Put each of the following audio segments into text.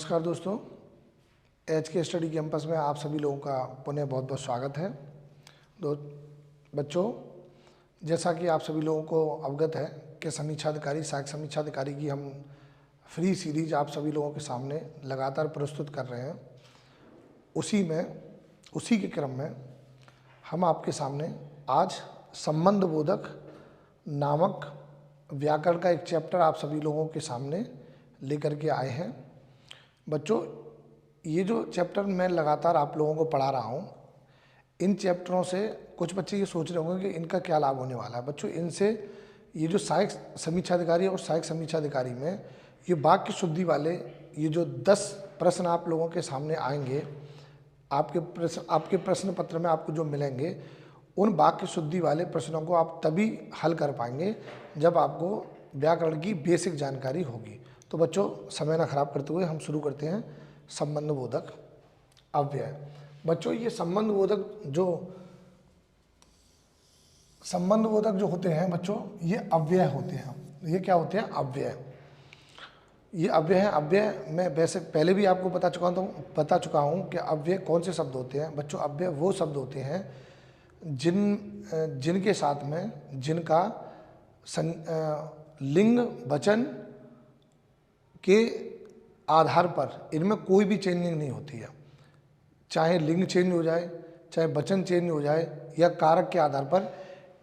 नमस्कार दोस्तों, एच के स्टडी कैंपस में आप सभी लोगों का पुनः बहुत बहुत स्वागत है। बच्चों, जैसा कि आप सभी लोगों को अवगत है कि समीक्षा अधिकारी सहायक समीक्षा अधिकारी की हम फ्री सीरीज आप सभी लोगों के सामने लगातार प्रस्तुत कर रहे हैं। उसी के क्रम में हम आपके सामने आज संबंध बोधक नामक व्याकरण का एक चैप्टर आप सभी लोगों के सामने लेकर के आए हैं। बच्चों, ये जो चैप्टर मैं लगातार आप लोगों को पढ़ा रहा हूँ, इन चैप्टरों से कुछ बच्चे ये सोच रहे होंगे कि इनका क्या लाभ होने वाला है। बच्चों, इनसे ये जो सहायक समीक्षा अधिकारी और सहायक समीक्षा अधिकारी में ये वाक्य शुद्धि वाले ये जो 10 प्रश्न आप लोगों के सामने आएंगे, आपके प्रश्न पत्र में आपको जो मिलेंगे, उन वाक्य शुद्धि वाले प्रश्नों को आप तभी हल कर पाएंगे जब आपको व्याकरण की बेसिक जानकारी होगी। तो बच्चों, समय ना खराब करते हुए हम शुरू करते हैं संबंध बोधक अव्यय। बच्चों, ये संबंध बोधक जो होते हैं बच्चों, ये अव्यय होते हैं। ये क्या होते हैं? अव्यय। ये अव्यय है। अव्यय मैं वैसे पहले भी आपको बता चुका हूँ कि अव्यय कौन से शब्द होते हैं। बच्चों, अव्यय वो शब्द होते हैं जिनके साथ में जिनका लिंग वचन के आधार पर इनमें कोई भी चेंजिंग नहीं होती है। चाहे लिंग चेंज हो जाए, चाहे वचन चेंज हो जाए, या कारक के आधार पर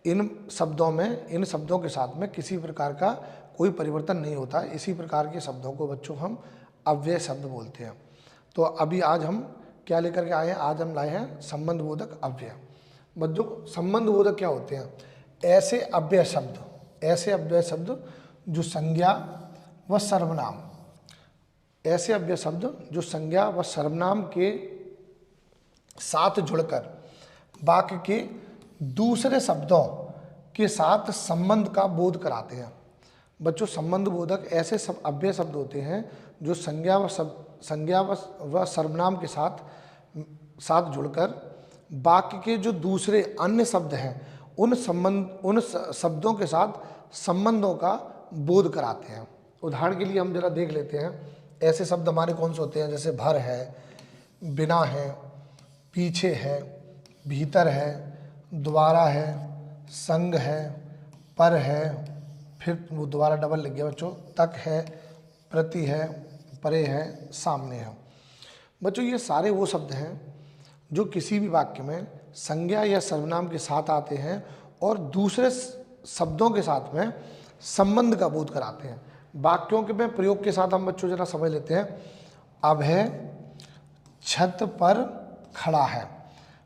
इन शब्दों के साथ में किसी प्रकार का कोई परिवर्तन नहीं होता। इसी प्रकार के शब्दों को बच्चों हम अव्यय शब्द बोलते हैं। तो अभी आज हम क्या लेकर के आए हैं? आज हम लाए हैं संबंध बोधक अव्यय। बच्चों, संबंध बोधक क्या होते हैं? ऐसे अव्यय शब्द जो संज्ञा व सर्वनाम, ऐसे अव्यय शब्द जो संज्ञा व सर्वनाम के साथ जुड़कर वाक्य के दूसरे शब्दों के साथ संबंध का बोध कराते हैं। बच्चों, संबंध बोधक ऐसे सब अव्यय शब्द होते हैं जो संज्ञा व सर्वनाम के साथ जुड़कर वाक्य के जो दूसरे अन्य शब्द हैं उन शब्दों के साथ संबंधों का बोध कराते हैं। उदाहरण के लिए हम जरा देख लेते हैं ऐसे शब्द हमारे कौन से होते हैं। जैसे भर है, बिना है, पीछे है, भीतर है, द्वारा है, संग है, पर है, फिर वो दोबारा डबल लग गया बच्चों, तक है, प्रति है, परे है, सामने है। बच्चों, ये सारे वो शब्द हैं जो किसी भी वाक्य में संज्ञा या सर्वनाम के साथ आते हैं और दूसरे शब्दों के साथ में संबंध का बोध कराते हैं। वाक्यों के में प्रयोग के साथ हम बच्चों जरा समझ लेते हैं। अब है छत पर खड़ा है।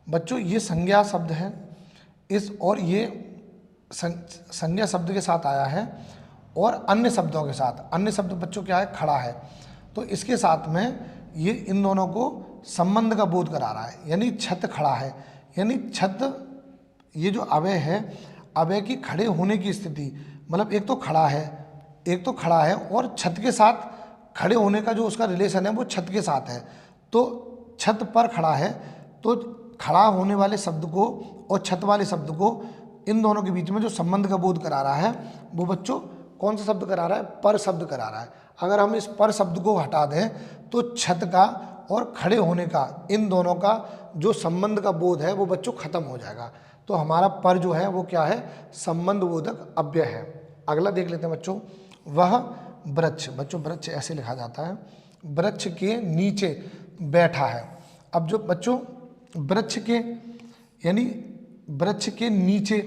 बच्चों, ये संज्ञा शब्द है, ये संज्ञा शब्द के साथ आया है और अन्य शब्दों के साथ। अन्य शब्द बच्चों क्या है? खड़ा है। तो इसके साथ में ये इन दोनों को संबंध का बोध करा रहा है। यानी छत खड़ा है, यानी छत, ये जो अव्यय है, अव्यय की खड़े होने की स्थिति, मतलब एक तो खड़ा है और छत के साथ खड़े होने का जो उसका रिलेशन है वो छत के साथ है। तो छत पर खड़ा है, तो खड़ा होने वाले शब्द को और छत वाले शब्द को, इन दोनों के बीच में जो संबंध का बोध करा रहा है वो बच्चों कौन सा शब्द करा रहा है? पर शब्द करा रहा है। अगर हम इस पर शब्द को हटा दें तो छत का और खड़े होने का, इन दोनों का जो संबंध का बोध है वो बच्चों खत्म हो जाएगा। तो हमारा पर जो है वो क्या है? संबंध बोधक अव्यय है। अगला देख लेते हैं बच्चों। वह वृक्ष। बच्चों, वृक्ष ऐसे लिखा जाता है, वृक्ष के नीचे बैठा है। अब जो बच्चों वृक्ष के नीचे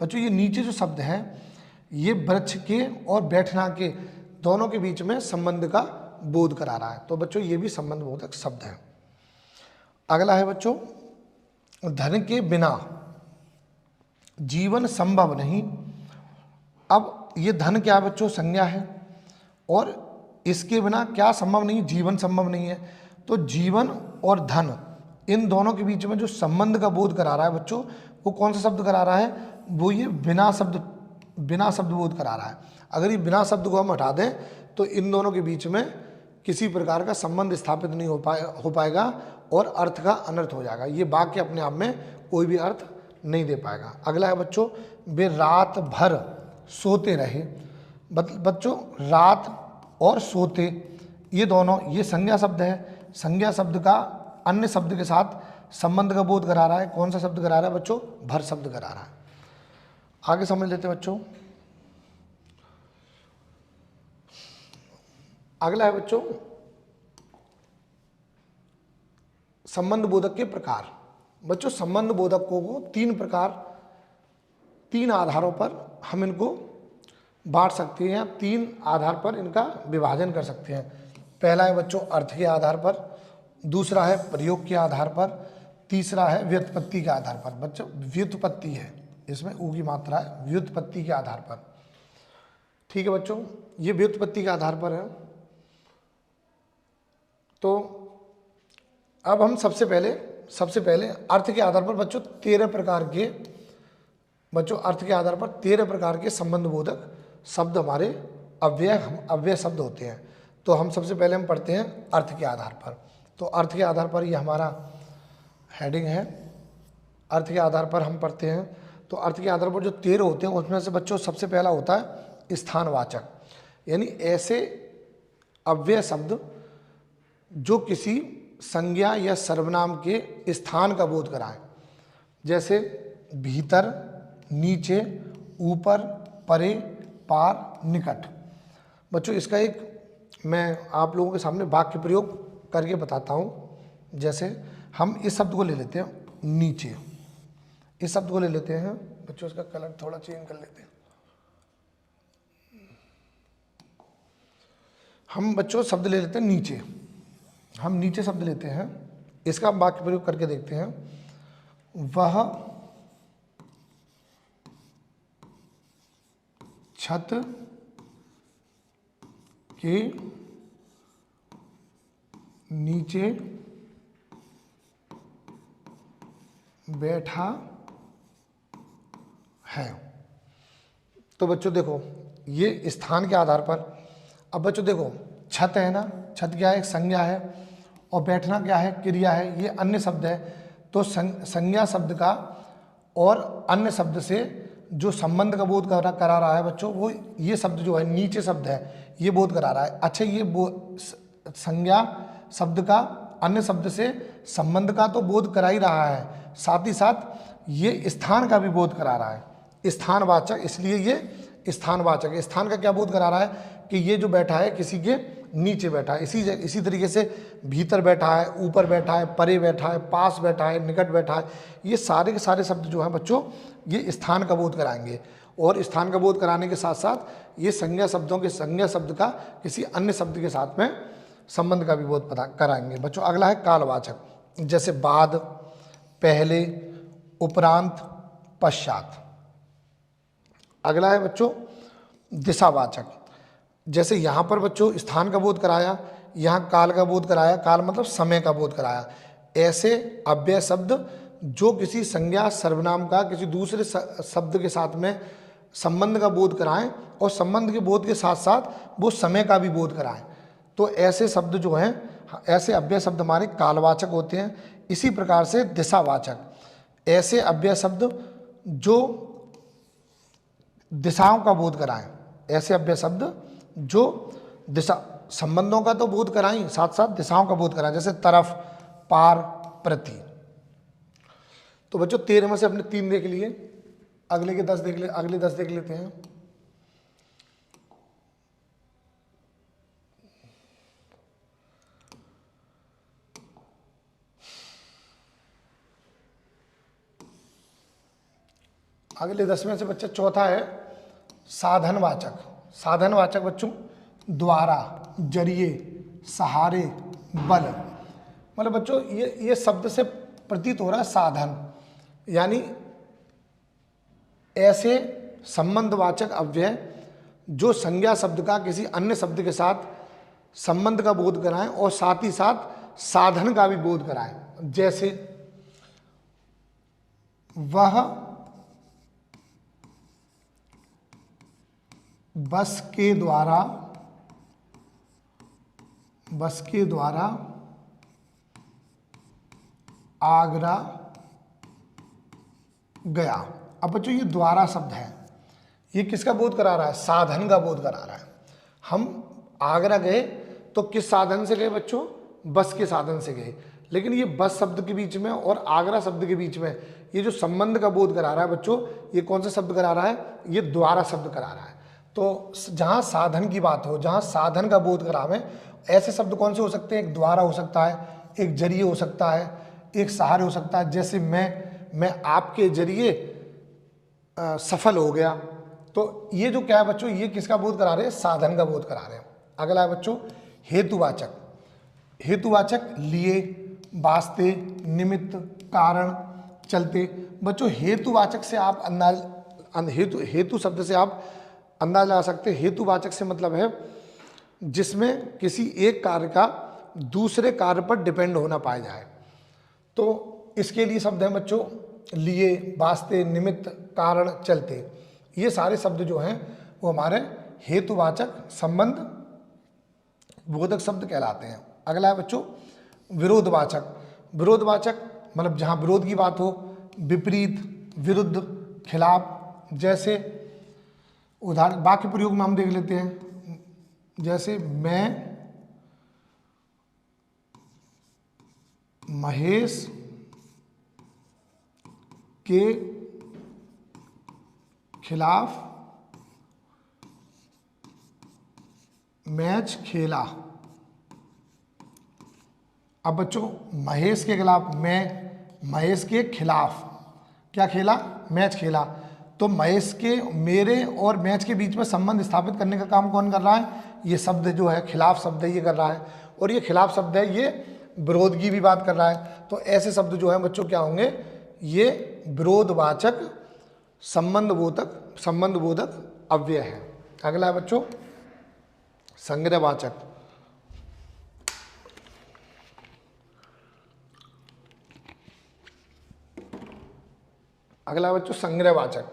बच्चों, ये नीचे जो शब्द है ये वृक्ष के और बैठना के दोनों के बीच में संबंध का बोध करा रहा है। तो बच्चों, ये भी संबंध बोधक शब्द है। अगला है बच्चों, धन के बिना जीवन संभव नहीं। अब ये धन क्या है बच्चों? संज्ञा है, और इसके बिना क्या संभव नहीं? जीवन संभव नहीं है। तो जीवन और धन, इन दोनों के बीच में जो संबंध का बोध करा रहा है बच्चों, वो कौन सा शब्द करा रहा है? वो ये बिना शब्द बोध करा रहा है। अगर ये बिना शब्द को हम हटा दें तो इन दोनों के बीच में किसी प्रकार का संबंध स्थापित नहीं हो पाएगा और अर्थ का अनर्थ हो जाएगा। ये वाक्य अपने आप में कोई भी अर्थ नहीं दे पाएगा। अगला है बच्चों, वे रात भर सोते रहे। बच्चों, रात और सोते ये दोनों, ये संज्ञा शब्द है, संज्ञा शब्द का अन्य शब्द के साथ संबंध का बोध करा रहा है। कौन सा शब्द करा रहा है बच्चों? भर शब्द करा रहा है। आगे समझ लेते हैं बच्चों। अगला है बच्चों संबंध बोधक के प्रकार। बच्चों संबंध बोधकों को तीन आधारों पर हम इनको बांट सकते हैं, या 3 आधार पर इनका विभाजन कर सकते हैं। पहला है बच्चों अर्थ के आधार पर, दूसरा है प्रयोग के आधार पर, तीसरा है व्युत्पत्ति के आधार पर। बच्चों व्युत्पत्ति है, इसमें ऊ की मात्रा है, व्युत्पत्ति के आधार पर। ठीक है बच्चों, ये व्युत्पत्ति के आधार पर है। तो अब हम सबसे पहले अर्थ के आधार पर बच्चों 13 प्रकार के संबंध बोधक शब्द हमारे अव्यय शब्द होते हैं। तो हम सबसे पहले हम पढ़ते हैं अर्थ के आधार पर। तो अर्थ के आधार पर ये हमारा हेडिंग है। अर्थ के आधार पर हम पढ़ते हैं। तो अर्थ के आधार पर जो 13 होते हैं उसमें से बच्चों सबसे पहला होता है स्थानवाचक, यानी ऐसे अव्यय शब्द जो किसी संज्ञा या सर्वनाम के स्थान का बोध कराएं, जैसे भीतर, नीचे, ऊपर, परे, पार, निकट। बच्चों इसका एक मैं आप लोगों के सामने वाक्य प्रयोग करके बताता हूँ। जैसे हम इस शब्द को ले लेते हैं नीचे, इस शब्द को ले लेते हैं बच्चों, इसका कलर थोड़ा चेंज कर लेते हैं। हम बच्चों शब्द ले लेते हैं नीचे, हम नीचे शब्द लेते हैं, इसका हम वाक्य प्रयोग करके देखते हैं। वह छत के नीचे बैठा है। तो बच्चों देखो ये स्थान के आधार पर। अब बच्चों देखो छत है ना, छत क्या है? एक संज्ञा है, और बैठना क्या है? क्रिया है, ये अन्य शब्द है। तो संज्ञा शब्द का और अन्य शब्द से जो संबंध का बोध करा रहा है बच्चों, वो ये शब्द जो है नीचे शब्द है, ये बोध करा रहा है। अच्छा ये संज्ञा शब्द का अन्य शब्द से संबंध का तो बोध करा ही रहा है, साथ ही साथ ये स्थान का भी बोध करा रहा है, स्थानवाचक, इसलिए ये स्थानवाचक है। स्थान का क्या बोध करा रहा है? कि ये जो बैठा है किसी के नीचे बैठा है। इसी तरीके से भीतर बैठा है, ऊपर बैठा है, परे बैठा है, पास बैठा है, निकट बैठा है, ये सारे के सारे शब्द जो हैं बच्चों ये स्थान का बोध कराएंगे। और स्थान का बोध कराने के साथ साथ ये संज्ञा शब्द का किसी अन्य शब्द के साथ में संबंध का भी बोध पता कराएंगे। बच्चों अगला है कालवाचक, जैसे बाद, पहले, उपरांत, पश्चात। अगला है बच्चों दिशावाचक, जैसे यहाँ पर बच्चों स्थान का बोध कराया, यहाँ काल का बोध कराया, काल मतलब समय का बोध कराया। ऐसे अव्यय शब्द जो किसी संज्ञा सर्वनाम का किसी दूसरे शब्द के साथ में संबंध का बोध कराएं, और संबंध के बोध के साथ साथ वो समय का भी बोध कराएं, तो ऐसे शब्द जो हैं, ऐसे अव्यय शब्द हमारे कालवाचक होते हैं। इसी प्रकार से दिशावाचक, ऐसे अव्यय शब्द जो दिशाओं का बोध कराएं, ऐसे अव्यय शब्द जो दिशा संबंधों का तो बोध कराएं, साथ साथ दिशाओं का बोध कराएं, जैसे तरफ, पार, प्रति। तो बच्चों 13 में से अपने 3 देख लिए, अगले 10 देख लेते हैं। अगले 10 में से बच्चा चौथा है साधनवाचक। साधनवाचक बच्चों द्वारा, जरिए, सहारे, बल। मतलब बच्चों ये शब्द से प्रतीत हो रहा है साधन, यानी ऐसे संबंधवाचक अव्यय जो संज्ञा शब्द का किसी अन्य शब्द के साथ संबंध का बोध कराएं और साथ ही साथ साधन का भी बोध कराएं। जैसे वह बस के द्वारा आगरा गया। अब बच्चों ये द्वारा शब्द है, ये किसका बोध करा रहा है? साधन का बोध करा रहा है। हम आगरा गए तो किस साधन से गए बच्चों? बस के साधन से गए। लेकिन ये बस शब्द के बीच में और आगरा शब्द के बीच में ये जो संबंध का बोध करा रहा है बच्चों, ये कौन सा शब्द करा रहा है? ये द्वारा शब्द करा रहा है। तो जहाँ साधन की बात हो, जहाँ साधन का बोध करावे, ऐसे शब्द कौन से हो सकते हैं? एक द्वारा हो सकता है, एक जरिए हो सकता है, एक सहारे हो सकता है। जैसे मैं आपके जरिए सफल हो गया। तो ये जो क्या है बच्चों, ये किसका बोध करा रहे हैं? साधन का बोध करा रहे हैं। अगला है बच्चों हेतुवाचक। हेतुवाचक लिए, वास्ते, निमित्त, कारण, चलते। बच्चों हेतुवाचक से आप अंदाज हेतु शब्द से आप अंदाज लगा सकते हैं। हेतुवाचक से मतलब है जिसमें किसी एक कार्य का दूसरे कार्य पर डिपेंड होना पाया जाए। तो इसके लिए शब्द हैं बच्चों लिए, वास्ते, निमित्त, कारण, चलते। ये सारे शब्द जो हैं वो हमारे हेतुवाचक संबंध बोधक शब्द कहलाते हैं। अगला है बच्चों विरोधवाचक। विरोधवाचक मतलब जहाँ विरोध की बात हो, विपरीत, विरुद्ध, खिलाफ। जैसे उदाहरण वाक्य प्रयोग में हम देख लेते हैं। जैसे मैं महेश के खिलाफ मैच खेला। अब बच्चों महेश के खिलाफ, मैं महेश के खिलाफ क्या खेला? मैच खेला। तो महेश के, मेरे और मैच के बीच में संबंध स्थापित करने का काम कौन कर रहा है? ये शब्द जो है खिलाफ शब्द है, ये कर रहा है। और ये खिलाफ शब्द है, ये विरोध की भी बात कर रहा है। तो ऐसे शब्द जो है बच्चों क्या होंगे? ये विरोधवाचक संबंध बोधक अव्यय है। अगला है बच्चों संग्रहवाचक। अगला है बच्चों संग्रहवाचक।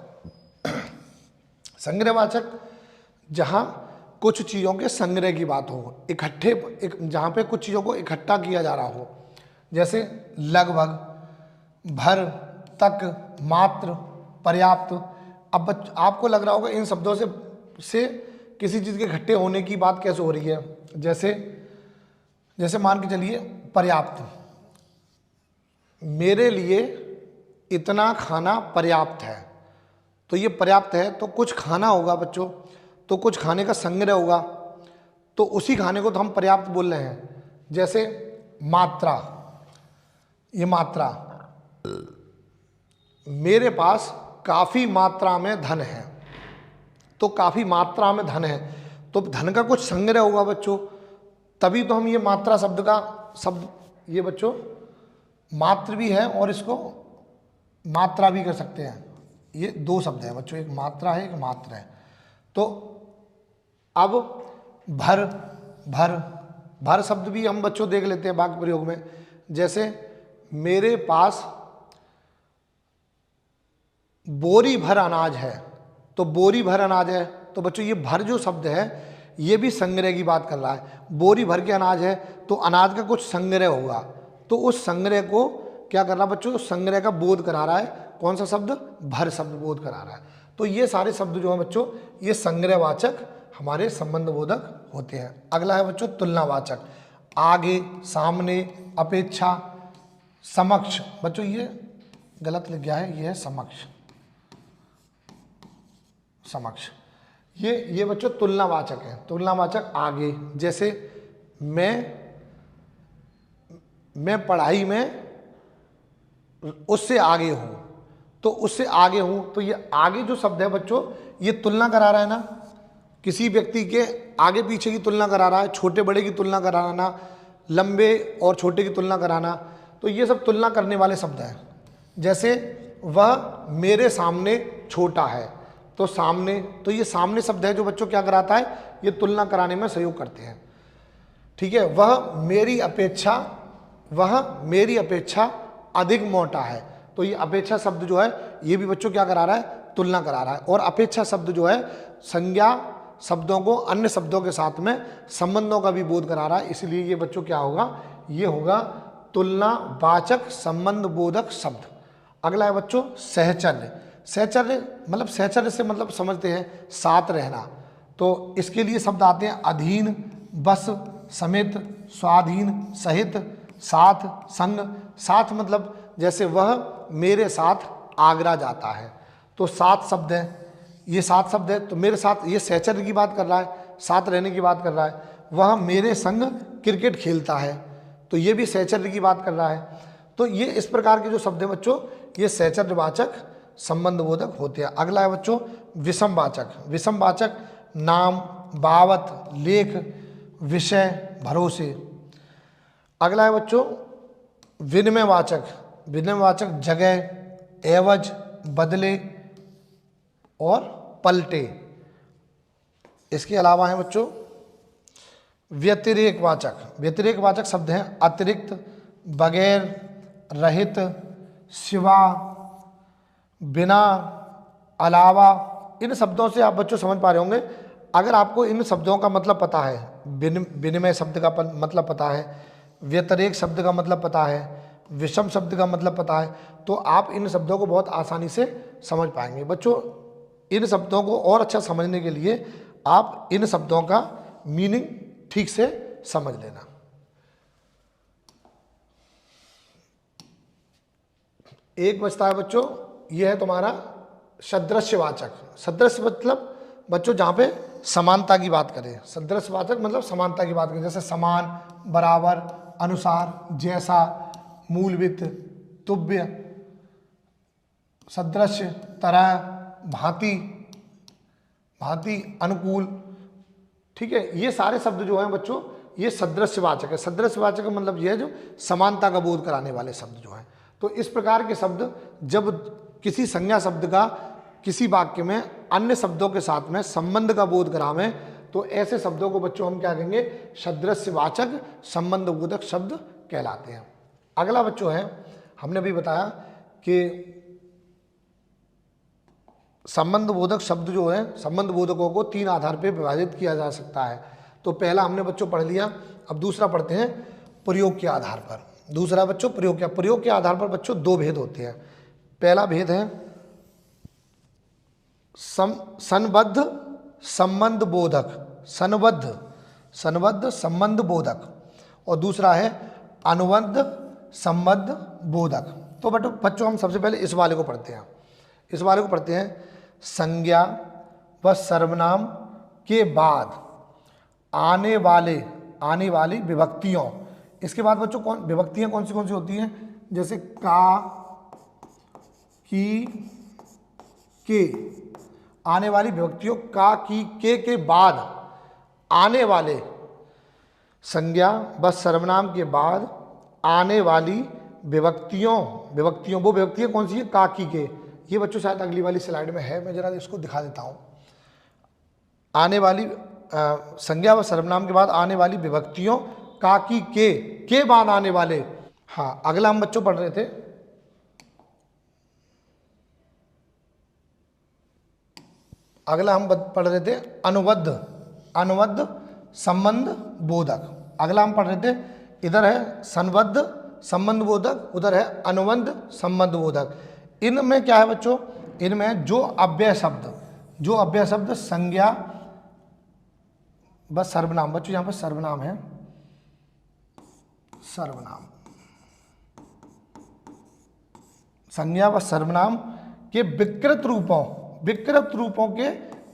संग्रहवाचक जहां कुछ चीज़ों के संग्रह की बात हो, जहां पे कुछ चीज़ों को इकट्ठा किया जा रहा हो। जैसे लगभग, भर, तक, मात्र, पर्याप्त। अब आपको लग रहा होगा इन शब्दों से किसी चीज़ के इकट्ठे होने की बात कैसे हो रही है। जैसे मान के चलिए पर्याप्त, मेरे लिए इतना खाना पर्याप्त है। तो ये पर्याप्त है तो कुछ खाना होगा बच्चों, तो कुछ खाने का संग्रह होगा, तो उसी खाने को तो हम पर्याप्त बोल रहे हैं। जैसे मात्रा, ये मात्रा, मेरे पास काफ़ी मात्रा में धन है। तो काफ़ी मात्रा में धन है तो धन का कुछ संग्रह होगा बच्चों, तभी तो हम ये मात्रा शब्द ये बच्चों मात्र भी है और इसको मात्रा भी कर सकते हैं। ये दो शब्द हैं बच्चों, एक मात्रा है, एक मात्र है। तो अब भर शब्द भी हम बच्चों देख लेते हैं वाक्य प्रयोग में। जैसे मेरे पास बोरी भर अनाज है, तो बोरी भर अनाज है तो बच्चों ये भर जो शब्द है ये भी संग्रह की बात कर रहा है। बोरी भर के अनाज है तो अनाज का कुछ संग्रह होगा, तो उस संग्रह को क्या कर रहा है बच्चों? संग्रह का बोध करा रहा है। कौन सा शब्द? भर शब्द बोध करा रहा है। तो ये सारे शब्द जो है बच्चों ये संग्रहवाचक हमारे संबंध बोधक होते हैं। अगला है बच्चों तुलनावाचक। आगे, सामने, अपेक्षा, समक्ष। बच्चों ये गलत लिख गया है, ये है समक्ष। ये बच्चों तुलनावाचक है। तुलनावाचक आगे, जैसे मैं पढ़ाई में उससे आगे हूं, तो उससे आगे हूं, तो ये आगे जो शब्द है बच्चों ये तुलना करा रहा है ना, किसी व्यक्ति के आगे पीछे की तुलना करा रहा है, छोटे बड़े की तुलना कराना, लंबे और छोटे की तुलना कराना। तो ये सब तुलना करने वाले शब्द हैं। जैसे वह मेरे सामने छोटा है, तो सामने, तो ये सामने शब्द है जो बच्चों क्या कराता है? ये तुलना कराने में सहयोग करते हैं। ठीक है। वह मेरी अपेक्षा अधिक मोटा है, तो ये अपेक्षा शब्द जो है ये भी बच्चों क्या करा रहा है? तुलना करा रहा है। और अपेक्षा शब्द जो है संज्ञा शब्दों को अन्य शब्दों के साथ में संबंधों का भी बोध करा रहा है, इसलिए ये बच्चों क्या होगा? ये होगा तुलनावाचक संबंध बोधक शब्द। अगला है बच्चों सहचर्य। सहचर्य से मतलब समझते हैं साथ रहना। तो इसके लिए शब्द आते हैं अधीन, बस, समेत, स्वाधीन, सहित, साथ, संग। साथ मतलब जैसे वह मेरे साथ आगरा जाता है, तो साथ शब्द है, ये साथ शब्द है, तो मेरे साथ ये सहचर्य की बात कर रहा है, साथ रहने की बात कर रहा है। वह मेरे संग क्रिकेट खेलता है, तो ये भी सहचर्य की बात कर रहा है। तो ये इस प्रकार के जो शब्द हैं बच्चों, ये सहचर्यवाचक संबंधबोधक होते हैं। अगला है बच्चों विषमवाचक। विषमवाचक नाम, बावत, लेख, विषय, भरोसे। अगला है बच्चों विनिमयवाचक। विनिमयवाचक जगह, एवज, बदले और पलटे। इसके अलावा है बच्चों व्यतिरेकवाचक। व्यतिरेकवाचक शब्द हैं अतिरिक्त, बगैर, रहित, सिवा, बिना, अलावा। इन शब्दों से आप बच्चों समझ पा रहे होंगे। अगर आपको इन शब्दों का मतलब पता है, विनिमय शब्द का मतलब पता है, व्यतिरेक शब्द का मतलब पता है, विषम शब्द का मतलब पता है, तो आप इन शब्दों को बहुत आसानी से समझ पाएंगे। बच्चों इन शब्दों को और अच्छा समझने के लिए आप इन शब्दों का मीनिंग ठीक से समझ लेना। एक बचता है बच्चों, यह है तुम्हारा सदृश्यवाचक। सदृश्य मतलब बच्चों जहाँ पे समानता की बात करें। सदृश्यवाचक मतलब समानता की बात करें, जैसे समान, बराबर, अनुसार, जैसा, मूलवित, तुल्य, सदृश, तरह, भांति, भांति, अनुकूल। ठीक है, ये सारे शब्द जो हैं बच्चों ये सदृश्यवाचक है। सदृश्यवाचक का मतलब ये है जो समानता का बोध कराने वाले शब्द जो हैं। तो इस प्रकार के शब्द जब किसी संज्ञा शब्द का किसी वाक्य में अन्य शब्दों के साथ में संबंध का बोध करावें, तो ऐसे शब्दों को बच्चों हम क्या कहेंगे, सदृश्यवाचक संबंध बोधक शब्द कहलाते हैं। अगला बच्चों है, हमने अभी बताया कि संबंध बोधक शब्द जो है, संबंध बोधकों को 3 आधार पर विभाजित किया जा सकता है। तो पहला हमने बच्चों पढ़ लिया, अब दूसरा पढ़ते हैं प्रयोग के आधार पर। दूसरा बच्चों प्रयोग के आधार पर बच्चों 2 भेद होते हैं। पहला भेद है संबद्ध संबंध बोधक, संबद्ध संबंध बोधक, और दूसरा है अनुबद्ध संबंध बोधक। तो बच्चों हम सबसे पहले इस वाले को पढ़ते हैं। इस वाले को पढ़ते हैं संज्ञा व सर्वनाम के बाद आने वाली विभक्तियों। इसके बाद बच्चों विभक्तियां कौन सी होती हैं, जैसे का, की, के। आने वाली विभक्तियों का, की, के बाद आने वाले, संज्ञा व सर्वनाम के बाद आने वाली विभक्तियों वो विभक्तियां कौन सी है, का, की, के। ये बच्चों शायद अगली वाली स्लाइड में है, मैं जरा इसको दिखा देता हूं। आने वाली संज्ञा व सर्वनाम के बाद आने वाली विभक्तियों का, की, के बाद आने वाले। हाँ, अगला हम बच्चों पढ़ रहे थे अनुबद्ध संबंध बोधक। अगला हम पढ़ रहे थे, इधर है संबद्ध संबंध बोधक, उधर है अनुबद्ध संबंध बोधक। इनमें क्या है बच्चों, इनमें जो अव्यय शब्द संज्ञा व सर्वनाम, बच्चों यहां पर सर्वनाम है, सर्वनाम, संज्ञा व सर्वनाम के विकृत रूपों के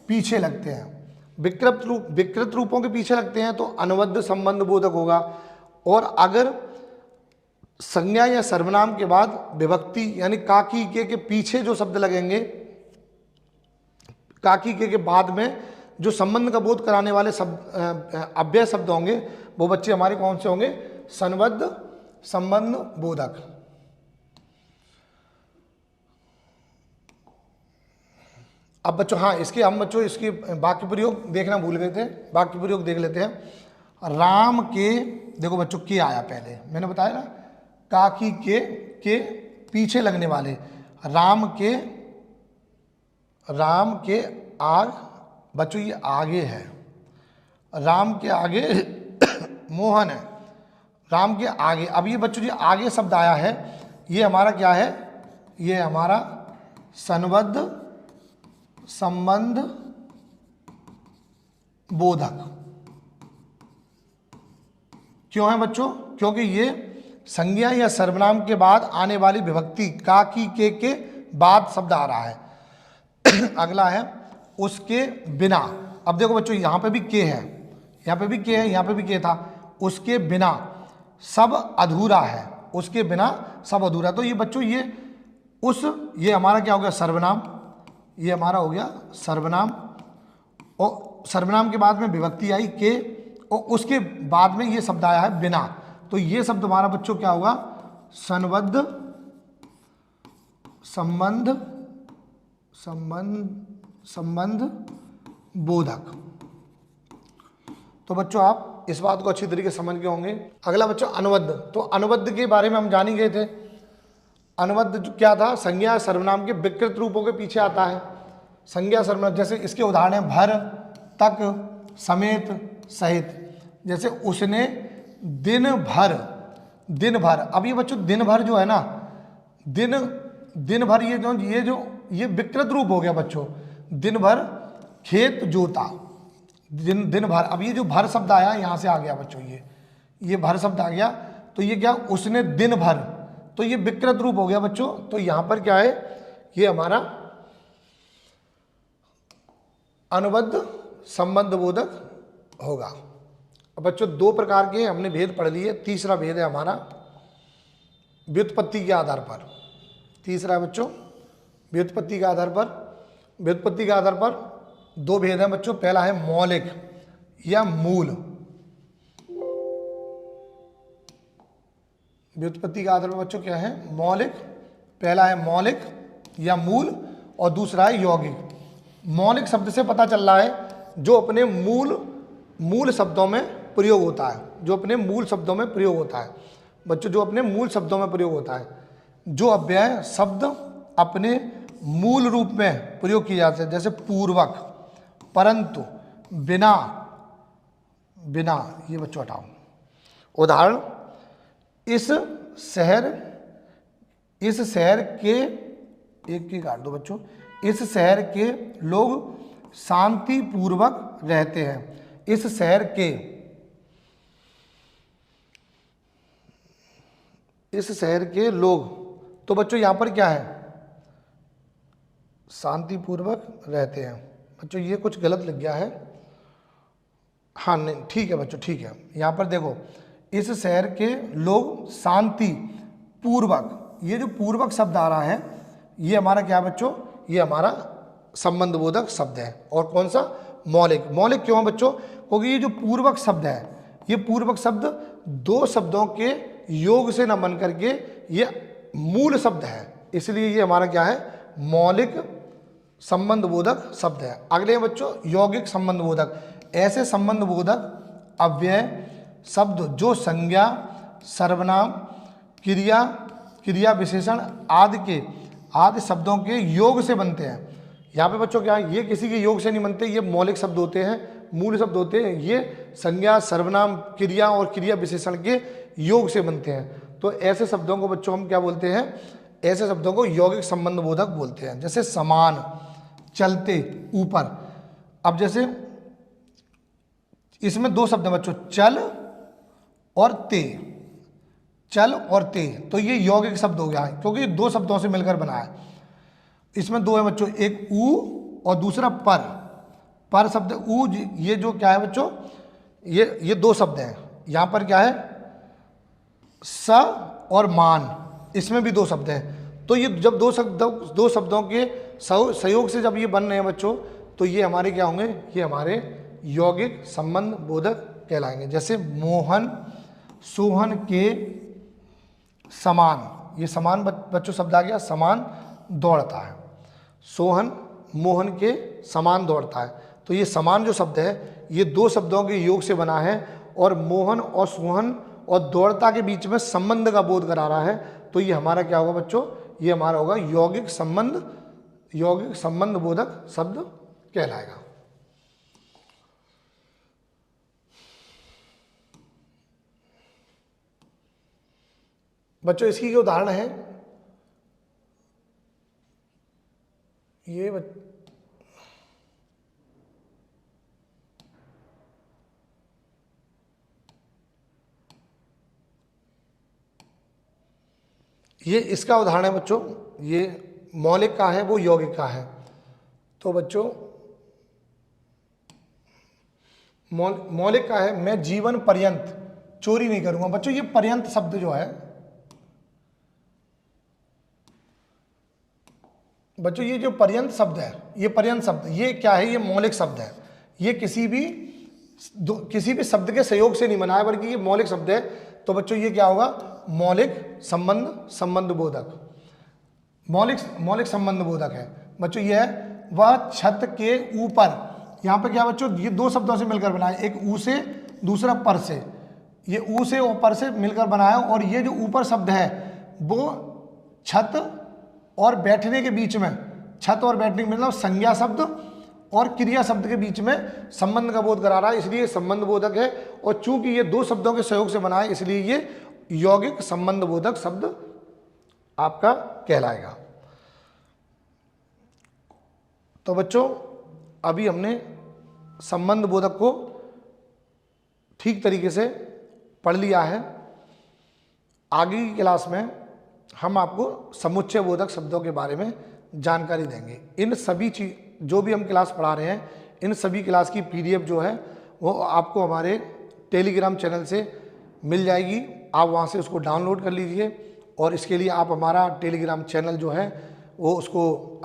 पीछे लगते हैं। विकृत रूपों के पीछे लगते हैं तो अनुबद्ध संबंध बोधक होगा। और अगर संज्ञा या सर्वनाम के बाद विभक्ति यानी का, की, के पीछे जो शब्द लगेंगे, का, की, के बाद में जो संबंध का बोध कराने वाले शब्द अव्यय शब्द होंगे, वो बच्चे हमारे कौन से होंगे, संबद्ध संबंध बोधक। अब बच्चों हाँ, इसकी वाक्य प्रयोग देखना भूल गए थे, वाक्य प्रयोग देख लेते हैं। राम के, देखो बच्चों के आया पहले, मैंने बताया ना, का, की, के पीछे लगने वाले, राम के आग, बच्चों ये आगे है, राम के आगे मोहन है, राम के आगे। अब ये बच्चों ये आगे शब्द आया है, ये हमारा क्या है, ये हमारा संबद्ध संबंध बोधक। क्यों है बच्चों? क्योंकि ये संज्ञा या सर्वनाम के बाद आने वाली विभक्ति का, की, के बाद शब्द आ रहा है। अगला है उसके बिना। अब देखो बच्चों, यहाँ पे भी के है, यहाँ पे भी के है, यहाँ पे भी के था। उसके बिना सब अधूरा है, उसके बिना सब अधूरा। तो ये बच्चों ये हमारा क्या हो गया? सर्वनाम। ये हमारा हो गया सर्वनाम, और सर्वनाम के बाद में विभक्ति आई के, और उसके बाद में ये शब्द आया है बिना। तो ये शब्द हमारा बच्चों क्या होगा? संबद्ध, संबंध, संबंध, संबंध बोधक। तो बच्चों आप इस बात को अच्छी तरीके से समझ गए होंगे। अगला बच्चों अनुबद्ध। तो अनुबद्ध के बारे में हम जान ही गए थे। अनुबद्ध क्या था? संज्ञा सर्वनाम के विकृत रूपों के पीछे आता है। संज्ञा सर्वनाम, जैसे इसके उदाहरण है भर, तक, समेत, सहित। जैसे उसने दिन भर, दिन भर। अब ये बच्चों दिन भर जो है ना, दिन भर ये विकृत रूप हो गया बच्चों। दिन भर खेत जोता, दिन भर। अब ये जो भर शब्द आया यहाँ से आ गया बच्चों, ये भर शब्द आ गया। तो ये क्या? उसने दिन भर, तो ये विकृत रूप हो गया बच्चों। तो यहाँ पर क्या है? ये हमारा अनुबद्ध संबंध बोधक होगा। अब बच्चों दो प्रकार के हमने भेद पढ़ लिए। तीसरा भेद है हमारा व्युत्पत्ति के आधार पर। तीसरा है बच्चों व्युत्पत्ति के आधार पर। व्युत्पत्ति के आधार पर दो भेद हैं बच्चों। पहला है मौलिक या मूल। व्युत्पत्ति के आधार पर बच्चों क्या है? मौलिक। पहला है मौलिक या मूल, और दूसरा है यौगिक। मौलिक शब्द से पता चल रहा है जो अपने मूल शब्दों में प्रयोग होता है, जो अपने मूल शब्दों में प्रयोग होता है बच्चों, जो अपने मूल शब्दों में प्रयोग होता है। जो अव्यय शब्द अपने मूल रूप में प्रयोग किए जाते हैं, जैसे पूर्वक, परंतु, बिना, बिना। ये बच्चों हटाओ। उदाहरण, इस शहर के, एक की काट दो बच्चों। इस शहर के लोग शांति पूर्वक रहते हैं। इस शहर के, इस शहर के लोग। तो बच्चों यहां पर क्या है? शांति पूर्वक रहते हैं। बच्चों ये कुछ गलत लग गया है। हाँ नहीं, ठीक है बच्चों, ठीक है। यहां पर देखो, इस शहर के लोग शांति पूर्वक, ये जो पूर्वक शब्द आ रहा है, ये हमारा क्या है बच्चों? ये हमारा संबंध बोधक शब्द है। और कौन सा? मौलिक। मौलिक क्यों है बच्चों? क्योंकि ये जो पूर्वक शब्द है, ये पूर्वक शब्द दो शब्दों के योग से न बन करके ये मूल शब्द है, इसलिए ये हमारा क्या है? मौलिक संबंध बोधक शब्द है। अगले हैं बच्चों यौगिक संबंध बोधक। ऐसे संबंध बोधक अव्यय शब्द जो संज्ञा, सर्वनाम, क्रिया विशेषण आदि शब्दों के योग से बनते हैं। यहाँ पे बच्चों क्या है? ये किसी के योग से नहीं बनते, ये मौलिक शब्द होते हैं, मूल शब्द होते हैं। ये संज्ञा, सर्वनाम, क्रिया और क्रिया विशेषण के योग से बनते हैं। तो ऐसे शब्दों को बच्चों हम क्या बोलते हैं? ऐसे शब्दों को यौगिक संबंध बोधक बोलते हैं। जैसे समान, चलते, ऊपर। अब जैसे इसमें दो शब्द हैं बच्चों, चल और ते। चल और ते, तो ये यौगिक शब्द हो गया है, क्योंकि दो शब्दों से मिलकर बना है। इसमें दो है बच्चों, एक ऊ और दूसरा पर। पर शब्द ऊ, ये जो क्या है बच्चों? ये दो शब्द हैं। यहां पर क्या है? स और मान, इसमें भी दो शब्द हैं। तो ये जब दो शब्दों के सहयोग से जब ये बन रहे हैं बच्चों, तो ये हमारे क्या होंगे? ये हमारे यौगिक संबंध बोधक कहलाएंगे। जैसे मोहन सोहन के समान। ये समान बच्चों शब्द आ गया, समान दौड़ता है। सोहन मोहन के समान दौड़ता है। तो ये समान जो शब्द है, ये दो शब्दों के योग से बना है, और मोहन और सोहन और दौड़ता के बीच में संबंध का बोध करा रहा है। तो ये हमारा क्या होगा बच्चों? ये हमारा होगा यौगिक संबंध बोधक शब्द कहलाएगा। बच्चों इसकी जो उदाहरण है, ये ये इसका उदाहरण है बच्चों, ये मौलिक का है, वो यौगिक का है। तो बच्चों मौलिक का है, मैं जीवन पर्यंत चोरी नहीं करूंगा। बच्चों ये पर्यंत शब्द जो है, बच्चों ये जो पर्यंत शब्द है, ये पर्यंत शब्द ये क्या है, ये मौलिक शब्द है। ये किसी भी शब्द के सहयोग से नहीं बना है, बल्कि ये मौलिक शब्द है। तो बच्चों ये क्या होगा, मौलिक संबंध बोधक, मौलिक संबंध बोधक है। बच्चों ये है, वह छत के ऊपर, यहाँ पे क्या बच्चों, ये दो शब्दों से मिलकर बना है, एक ऊ से, दूसरा पर से। ये ऊ से और पर से मिलकर बना है, और ये जो ऊपर शब्द है वो छत और बैठने के बीच में, छत और बैठने के मतलब संज्ञा शब्द और क्रिया शब्द के बीच में संबंध का बोध करा रहा है, इसलिए संबंध बोधक है। और चूंकि ये दो शब्दों के सहयोग से बना है, इसलिए ये यौगिक संबंध बोधक शब्द आपका कहलाएगा। तो बच्चों अभी हमने संबंध बोधक को ठीक तरीके से पढ़ लिया है। आगे की क्लास में हम आपको समुच्चय बोधक शब्दों के बारे में जानकारी देंगे। इन सभी चीज जो भी हम क्लास पढ़ा रहे हैं, इन सभी क्लास की PDF जो है वो आपको हमारे टेलीग्राम चैनल से मिल जाएगी। आप वहाँ से उसको डाउनलोड कर लीजिए, और इसके लिए आप हमारा टेलीग्राम चैनल जो है वो उसको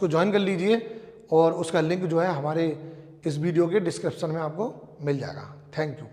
ज्वाइन कर लीजिए, और उसका लिंक जो है हमारे इस वीडियो के डिस्क्रिप्शन में आपको मिल जाएगा। Thank you.